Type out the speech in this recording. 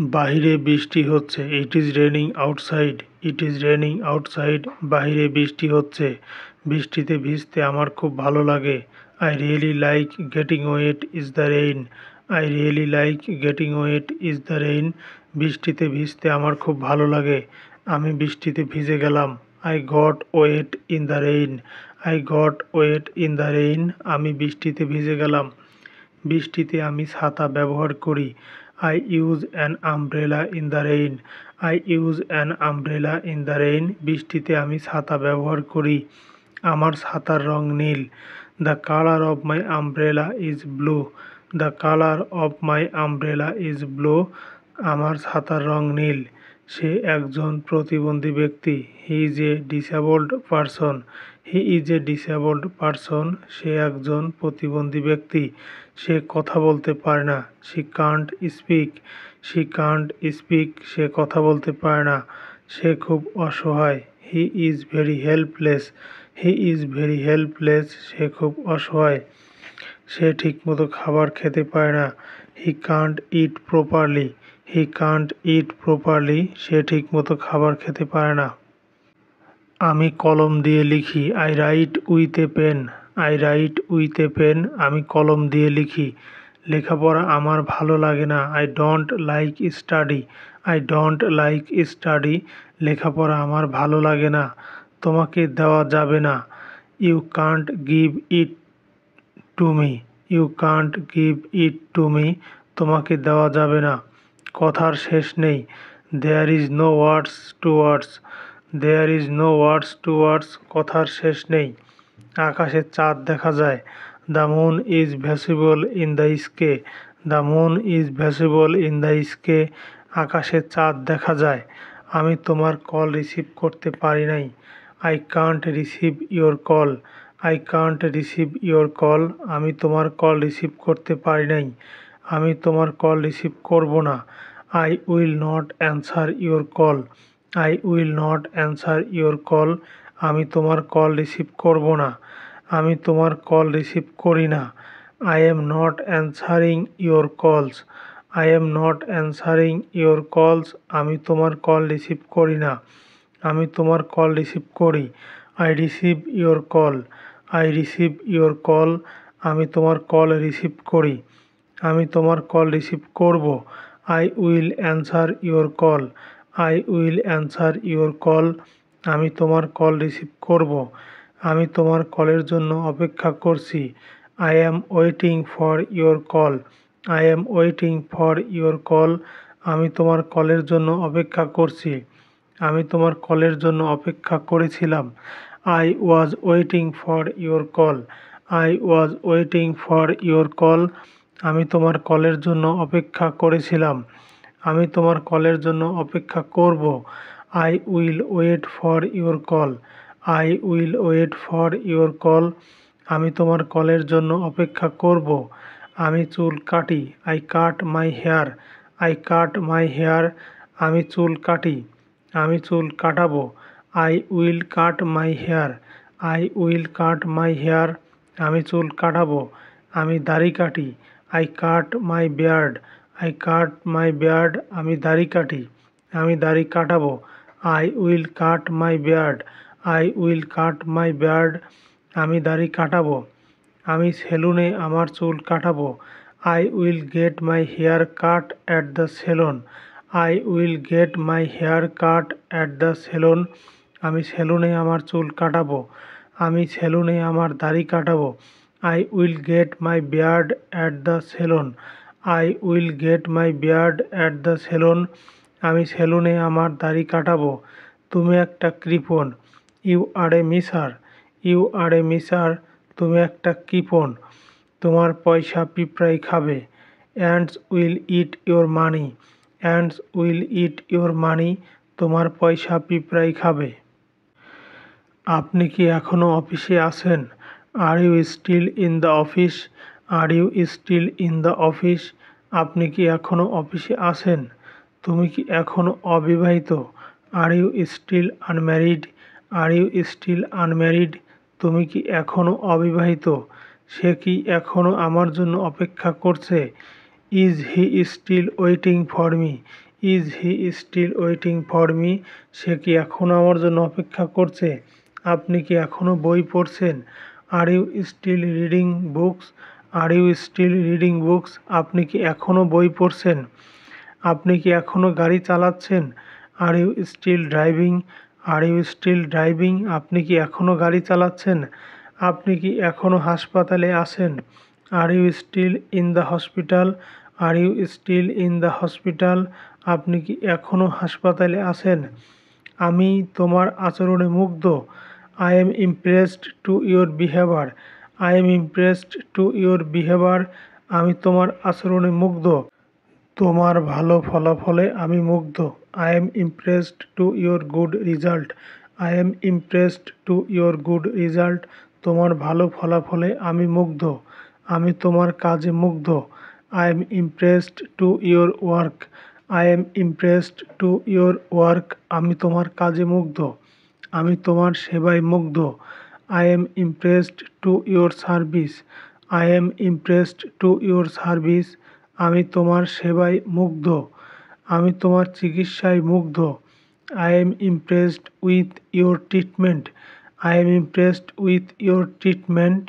বাহিরে বৃষ্টি হচ্ছে। It is raining outside. It is raining outside. বাহিরে বৃষ্টি হচ্ছে। বৃষ্টিতে ভিজতে আমার খুব ভালো লাগে। I really like getting wait is the rain. I really like getting wait is the rain. বৃষ্টিতে ভিজতে আমার খুব ভালো লাগে। আমি বৃষ্টিতে ভিজে গেলাম। I got wet in the rain. I got wet in the rain. আমি বৃষ্টিতে ভিজে গেলাম। বৃষ্টিতে আমি ছাতা ব্যবহার করি। I use an umbrella in the rain. I use an umbrella in the rain. বৃষ্টিতে আমি ছাতা ব্যবহার করি। আমার ছাতার রং নীল। The colour of my umbrella is blue. The colour of my umbrella is blue. আমার ছাতার রং নীল। সে একজন প্রতিবন্ধী ব্যক্তি। হি is a disabled person. He is a disabled person. সে একজন প্রতিবন্ধী ব্যক্তি। সে কথা বলতে পারে না। She can't speak. She can't speak. সে কথা বলতে পারে না। সে খুব অসহায়। He is very helpless. He is very helpless. সে খুব অসহায়। সে ঠিকমতো খাবার খেতে পারে না। He can't eat properly. He can't eat properly. সে ঠিকমতো খাবার খেতে পারে না। আমি কলম দিয়ে লিখি। I write with a pen. I write with a pen. আমি কলম দিয়ে লিখি। লেখাপড়া আমার ভালো লাগে না। I don't like study. I don't like study. লেখাপড়া আমার ভালো লাগে না। তোমাকে দেওয়া যাবে না। You can't give it to me. You can't give it to me. তোমাকে দেওয়া যাবে না। কথার শেষ নেই। There is no words to words. There is no words to words. কথার শেষ নেই। আকাশে চাঁদ দেখা যায়। The moon is visible in the sky. The moon is visible in the sky. আকাশে চাঁদ দেখা যায়। আমি তোমার কল রিসিভ করতে পারি নাই। I can't receive your call. I can't receive your call. আমি তোমার কল রিসিভ করতে পারি নাই। আমি তোমার কল রিসিভ করব না। I will not answer your call. I will not answer your call. আমি তোমার কল রিসিভ করব না। আমি তোমার কল রিসিভ করি না। I am not answering your calls. I am not answering your calls. আমি তোমার কল রিসিভ করি না। আমি তোমার কল রিসিভ করি। I receive your call. I receive your call. আমি তোমার কল রিসিভ করি। আমি তোমার কল রিসিভ করব। I will answer your call. I will answer your call. আমি তোমার কল রিসিভ করব। আমি তোমার কলের জন্য অপেক্ষা করছি। I am waiting for your call. I am waiting for your call. আমি তোমার কলের জন্য অপেক্ষা করছি। আমি তোমার কলের জন্য অপেক্ষা করেছিলাম। I was waiting for your call. I was waiting for your call. আমি তোমার কলের জন্য অপেক্ষা করেছিলাম। আমি তোমার কলের জন্য অপেক্ষা করব। I will wait for your call. I will wait for your call. আমি তোমার কলের জন্য অপেক্ষা করব। আমি চুল কাটি। I cut my hair. I cut my hair. আমি চুল কাটি। আমি চুল কাটাবো। I will cut my hair. I will cut my hair. আমি চুল কাটাবো। আমি দাড়ি কাটি। I cut my beard. I cut my beard. আমি দাড়ি কাটি। আমি দাড়ি কাটাবো। I will cut my beard. I will cut my beard. আমি দাড়ি কাটাবো। আমি সেলুনে আমার চুল কাটাবো। I will get my hair cut at the salon. I will get my hair cut at the salon. আমি সেলুনে আমার চুল কাটাবো। আমি সেলুনে আমার দাড়ি কাটাবো। I will get my beard at the salon. I will get my beard at the salon. আমি সেলুনে আমার দাড়ি কাটাবো। তুমি একটা কৃপণ। You are a miser. You are a miser. তুমি একটা কৃপণ। তোমার পয়সা পিঁপড়াই খাবে। Ants will eat your money. Ants will eat your money. তোমার পয়সা পিঁপড়াই খাবে। আপনি কি এখনও অফিসে আছেন? Are you still in the office? Are you still in the office? আপনি কি এখনও অফিসে আছেন? তুমি কি এখনও অবিবাহিত? Are you still unmarried? Are you still unmarried? তুমি কি এখনও অবিবাহিত? সে কি এখনও আমার জন্য অপেক্ষা করছে? Is he still waiting for me? Is he still waiting for me? সে কি এখনও আমার জন্য অপেক্ষা করছে? আপনি কি এখনও বই পড়ছেন? Are you still reading books? Are you still reading books? আপনি কি এখনও বই পড়ছেন? আপনি কি এখনও গাড়ি চালাচ্ছেন? Are you still driving? Are you still driving? আপনি কি এখনও গাড়ি চালাচ্ছেন? আপনি কি এখনও হাসপাতালে আছেন? Are you still in the hospital? Are you still in the hospital? আপনি কি এখনও হাসপাতালে আছেন? আমি তোমার আচরণে মুগ্ধ। I am impressed to your behaviour. I am impressed to your behaviour. আমি তোমার আচরণে মুগ্ধ। তোমার ভালো ফলাফলে আমি মুগ্ধ। I am impressed to your good result. I am impressed to your good result. তোমার ভালো ফলাফলে আমি মুগ্ধ। আমি তোমার কাজে মুগ্ধ। I am impressed to your work. I am impressed to your work. আমি তোমার কাজে মুগ্ধ। আমি তোমার সেবায় মুগ্ধ। I am impressed to your service. I am impressed to your service. আমি তোমার সেবায় মুগ্ধ। আমি তোমার চিকিৎসায় মুগ্ধ। I am impressed with your treatment. I am impressed with your treatment.